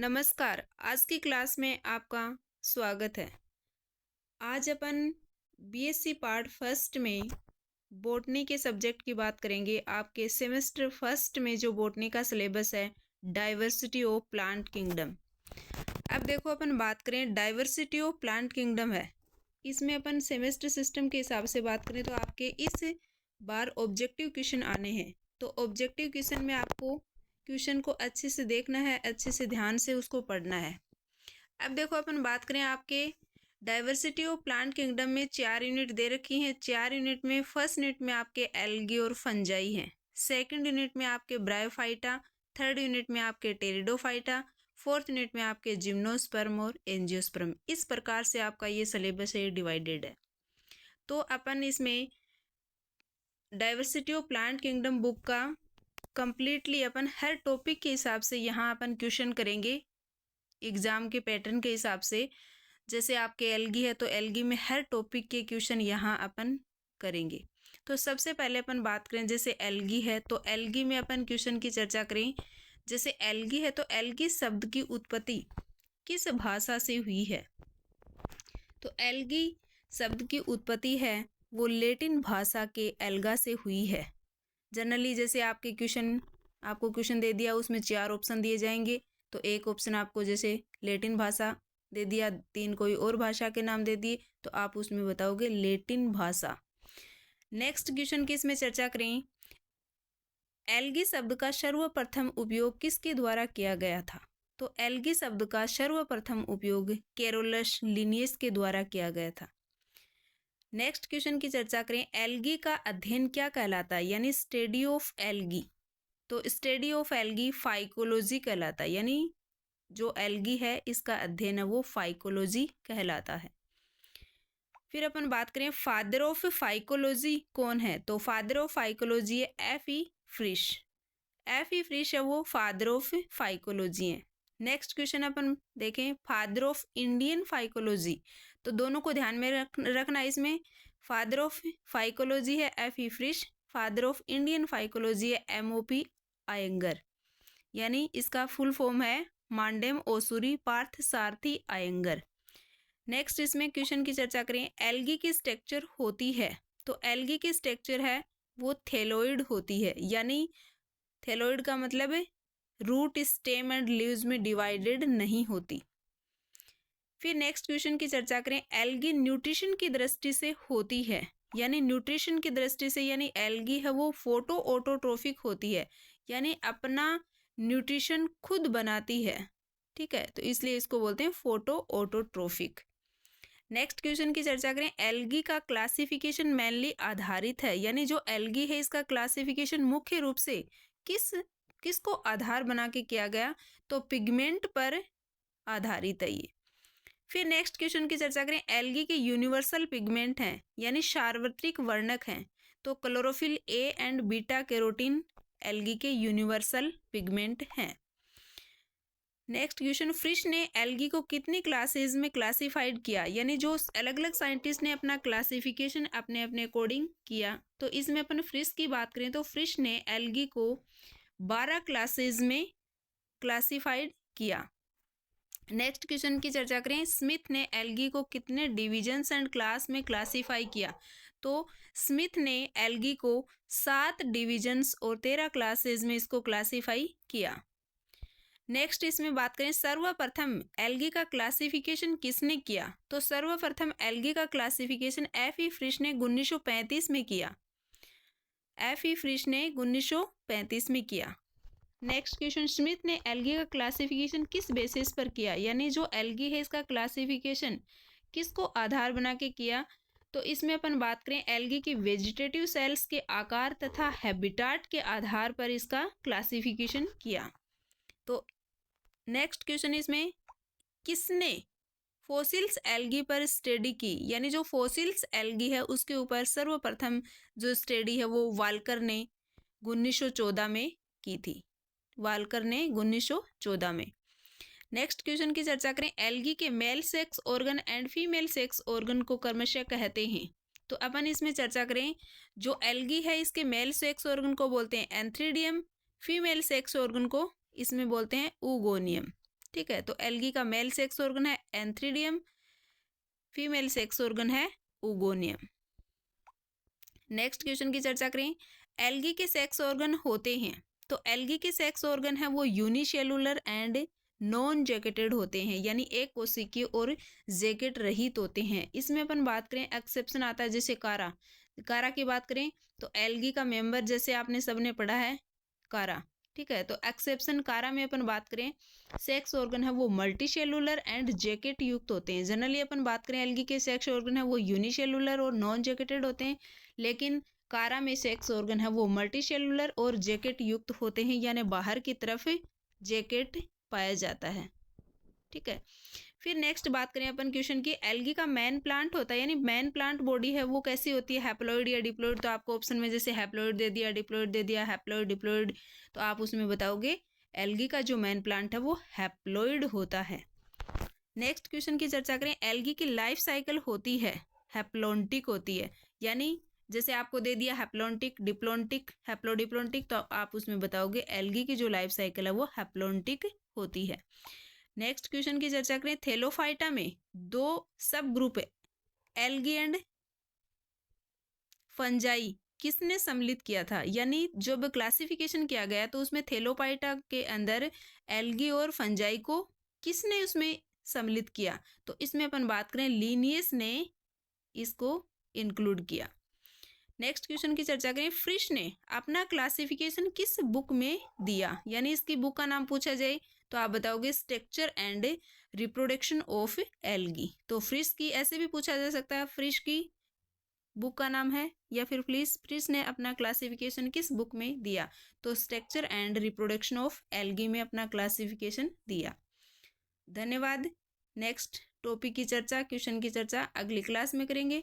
नमस्कार। आज की क्लास में आपका स्वागत है। आज अपन बीएससी पार्ट फर्स्ट में बॉटनी के सब्जेक्ट की बात करेंगे। आपके सेमेस्टर फर्स्ट में जो बॉटनी का सिलेबस है, डाइवर्सिटी ऑफ प्लांट किंगडम। अब देखो, अपन बात करें डाइवर्सिटी ऑफ प्लांट किंगडम है, इसमें अपन सेमेस्टर सिस्टम के हिसाब से बात करें तो आपके इस बार ऑब्जेक्टिव क्वेश्चन आने हैं। तो ऑब्जेक्टिव क्वेश्चन में आपको क्वेश्चन को अच्छे से देखना है, अच्छे से ध्यान से उसको पढ़ना है। अब देखो, अपन बात करें आपके डाइवर्सिटी ऑफ प्लांट किंगडम में 4 यूनिट दे रखी हैं। 4 यूनिट में फर्स्ट यूनिट में आपके एल्गी और फंजाई हैं, सेकंड यूनिट में आपके ब्रायोफाइटा, थर्ड यूनिट में आपके टेरिडोफाइटा, फोर्थ यूनिट में आपके जिम्नोस्पर्म और एंजियोस्पर्म। इस प्रकार से आपका ये सिलेबस है, डिवाइडेड है। तो अपन इसमें diversity of plant kingdom book का कंप्लीटली अपन हर टॉपिक के हिसाब से यहाँ अपन क्वेश्चन करेंगे एग्जाम के पैटर्न के हिसाब से। जैसे आपके एल्गी है तो एल्गी में हर टॉपिक के क्वेश्चन यहाँ अपन करेंगे। तो सबसे पहले अपन बात करें, जैसे एल्गी है तो एल्गी में अपन क्वेश्चन की चर्चा करें। जैसे एल्गी है तो एल्गी शब्द की उत्पत्ति किस भाषा से हुई है? तो एल्गी शब्द की उत्पत्ति है वो लैटिन भाषा के एल्गा से हुई है। जनरली जैसे आपको क्वेश्चन दे दिया, उसमें 4 ऑप्शन दिए जाएंगे। तो एक ऑप्शन आपको जैसे लैटिन भाषा दे दिया, 3 कोई और भाषा के नाम दे दिए, तो आप उसमें बताओगे लैटिन भाषा। नेक्स्ट क्वेश्चन की इसमें चर्चा करें, एल्गी शब्द का सर्वप्रथम उपयोग किसके द्वारा किया गया था? तो एल्गी शब्द का सर्वप्रथम उपयोग कैरोलस लिनियस के द्वारा किया गया था। नेक्स्ट क्वेश्चन की चर्चा करें, एल्गी का अध्ययन क्या कहलाता है, यानी स्टडी ऑफ एल्गी। तो स्टडी ऑफ एल्गी फाइकोलॉजी कहलाता है, यानी जो एल्गी है इसका अध्ययन है वो फाइकोलॉजी कहलाता है। फिर अपन बात करें फादर ऑफ फाइकोलॉजी कौन है? तो फादर ऑफ फाइकोलॉजी है F.E. फ्रिश। F.E. फ्रिश है वो फादर ऑफ फाइकोलॉजी है। नेक्स्ट क्वेश्चन अपन देखें, फादर ऑफ इंडियन फाइकोलॉजी। तो दोनों को ध्यान में रखना। इसमें फादर ऑफ फाइकोलॉजी है F.E. Fritsch, father of Indian phycology है M.O.P. आयंगर, यानी इसका फुल फॉर्म है मांडेम ओसुरी पार्थ सारथी आयंगर। नेक्स्ट इसमें क्वेश्चन की चर्चा करें, एल्गी की स्ट्रक्चर होती है। तो एल्गी की स्ट्रक्चर है वो थैलोइड होती है, यानी थैलोइड का मतलब है रूट, स्टेम एंड लीव्स में डिवाइडेड नहीं होती। फिर नेक्स्ट क्वेश्चन की चर्चा करें, एल्गी न्यूट्रिशन की दृष्टि से होती है, यानी न्यूट्रिशन की दृष्टि से, यानी एल्गी है वो फोटो ऑटोट्रोफिक होती है, यानी अपना न्यूट्रिशन खुद बनाती है। ठीक है, तो इसलिए इसको बोलते हैं फोटो ऑटोट्रोफिक। नेक्स्ट क्वेश्चन की चर्चा करें, एल्गी का क्लासिफिकेशन मेनली आधारित है, यानी जो एल्गी है इसका क्लासिफिकेशन मुख्य रूप से किसको आधार बना के किया गया? तो पिगमेंट पर आधारित है ये। फिर नेक्स्ट क्वेश्चन की चर्चा करें, एल्गी के यूनिवर्सल पिगमेंट हैं, यानी सार्वत्रिक वर्णक हैं। तो chlorophyll A and beta carotene algae के यूनिवर्सल पिगमेंट हैं। नेक्स्ट क्वेश्चन, फ्रिश ने एल्गी को कितनी क्लासेज में क्लासिफाइड किया, यानी जो अलग अलग साइंटिस्ट ने अपना क्लासिफिकेशन अपने अपने अकॉर्डिंग किया। तो इसमें अपन फ्रिश की बात करें तो फ्रिश ने एल्गी को 12 क्लासेज में क्लासिफाइड किया। नेक्स्ट क्वेश्चन की चर्चा करें, स्मिथ ने एल्गी को कितने डिविजन्स एंड क्लास में क्लासिफाई किया? तो स्मिथ ने एल्गी को 7 डिविजन्स और 13 क्लासेज में इसको क्लासिफाई किया। नेक्स्ट इसमें बात करें, सर्वप्रथम एल्गी का क्लासिफिकेशन किसने किया? तो सर्वप्रथम एल्गी का क्लासिफिकेशन F.E. फ्रिश ने 1935 में किया। F.E. फ्रिश ने 1935 में किया। नेक्स्ट क्वेश्चन, स्मिथ ने एल्गी का क्लासिफिकेशन किस बेसिस पर किया, यानी जो एल्गी है इसका क्लासिफिकेशन किसको आधार बना के किया? तो इसमें अपन बात करें, एल्गी की वेजिटेटिव सेल्स के आकार तथा हैबिटाट के आधार पर इसका क्लासिफिकेशन किया। तो नेक्स्ट क्वेश्चन, इसमें किसने फॉसिल्स एल्गी पर स्टडी की, यानी जो फॉसिल्स एल्गी है उसके ऊपर सर्वप्रथम जो स्टडी है वो वाल्कर ने 1914 में की थी। वाल्कर ने 1914 में। नेक्स्ट क्वेश्चन की चर्चा करें, एल्गी के male sex organ and female sex organ को क्रमशः कहते हैं। तो अपन इसमें चर्चा करें, जो एल्गी है इसके मेल सेक्स ऑर्गन को बोलते हैं एंथ्रीडियम, फीमेल सेक्स ऑर्गन को इसमें बोलते हैं ऊगोनियम। ठीक है, तो एल्गी का मेल सेक्स ऑर्गन है एंथ्रीडियम, फीमेल सेक्स ऑर्गन है ओगोनियम। नेक्स्ट क्वेश्चन की चर्चा करें। एल्गी के सेक्स ऑर्गन होते हैं, तो एल्गी के सेक्स ऑर्गन है वो यूनिसेलुलर एंड नॉन जैकेटेड होते हैं, यानी एक कोशिकीय और जैकेट रहित होते हैं। इसमें अपन बात करें एक्सेप्शन आता है, जैसे कारा, कारा की बात करें तो एल्गी का मेंबर जैसे आपने सबने पढ़ा है कारा, ठीक है। तो एक्सेप्शन कारा में अपन बात करें सेक्स ऑर्गन है वो मल्टी सेलुलर एंड जैकेट युक्त होते हैं। जनरली अपन बात करें एल्गी के सेक्स ऑर्गन है वो यूनिसेलुलर और नॉन जैकेटेड होते हैं, लेकिन कारा में सेक्स ऑर्गन है वो मल्टी सेलुलर और जैकेट युक्त होते हैं, यानी बाहर की तरफ जैकेट पाया जाता है, ठीक है। फिर नेक्स्ट बात करें अपन क्वेश्चन की, एल्गी का मेन प्लांट होता है, यानी मेन प्लांट बॉडी है वो कैसी होती है, हैप्लॉइड या डिप्लॉइड। तो आपको ऑप्शन में जैसे हैप्लॉइड दे दिया, डिप्लॉइड दे दिया, हैप्लॉइड डिप्लॉइड, तो आप उसमें बताओगे एल्गी का जो मेन प्लांट है वो हैप्लॉइड होता है। नेक्स्ट क्वेश्चन की चर्चा करें, एल्गी की लाइफ साइकिल होती है हैप्लॉन्टिक होती है, यानी जैसे आपको दे दिया हैप्लॉन्टिक, डिप्लॉन्टिक, हैप्लोडिप्लॉन्टिक, तो आप उसमें बताओगे एल्गी की जो लाइफ साइकिल है वो हैप्लॉन्टिक होती है। नेक्स्ट क्वेश्चन की चर्चा करें, थेलोफाइटा में दो सब ग्रुप है एल्गी एंड फंजाई, किसने सम्मिलित किया था, यानी जब क्लासिफिकेशन किया गया तो उसमें थेलोफाइटा के अंदर एल्गी और फंजाई को किसने उसमें सम्मिलित किया, तो इसमें अपन बात करें लिनियस ने इसको इंक्लूड किया। नेक्स्ट क्वेश्चन की चर्चा करें, फ्रिश ने अपना क्लासिफिकेशन किस बुक में दिया, यानी इसकी बुक का नाम पूछा जाए तो आप बताओगे structure and reproduction of algae. तो फ्रिश की ऐसे भी पूछा जा सकता है, फ्रिश की बुक का नाम है, या फिर फ्रिश ने अपना क्लासिफिकेशन किस बुक में दिया, तो structure and reproduction of algae में अपना क्लासिफिकेशन दिया। धन्यवाद। नेक्स्ट टॉपिक की चर्चा, क्वेश्चन की चर्चा अगली क्लास में करेंगे।